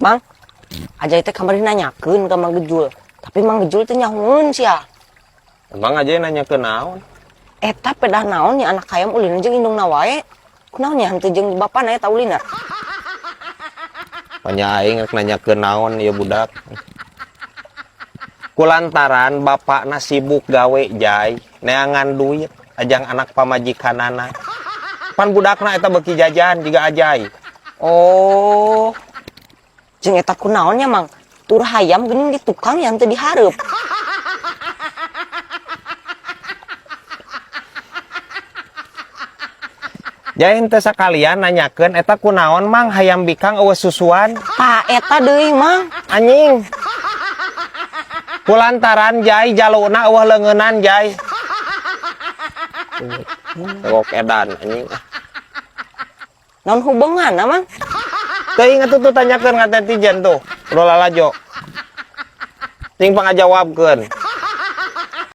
Mang, aja teh kamari nanyakeun ka Mang Gejul. Tapi Mang Gejul teh nyahoeun sia. Emang aja nanya ke naon? Eta pedah naon nya anak hayam ulin jeung indungna wae. Kunaon nya henteu jeung bapana eta ulina? Panya aing rek nanya ke naon ya budak. Kulantaran bapakna sibuk gawe jai, neangan duit, ajang anak pamajikanana. Pan budakna eta beki jajan juga ajai. Oh. Jeung eta kunaon nya Mang? Tur hayam geuning di tukang yang teu dihareup. Jai henteu sakalian nanyakeun eta kunaon Mang hayam bikang eueuh susuan. Eta deui Mang. Anjing. Kulantaran jai jaluna eueuh leungeunnan jai. Tegok edan anjing. Naon hubunganna Mang? Teu inget tuh tanyakeun ngatetijen tuh. Udah lalajo. Ting pangajawabkeun.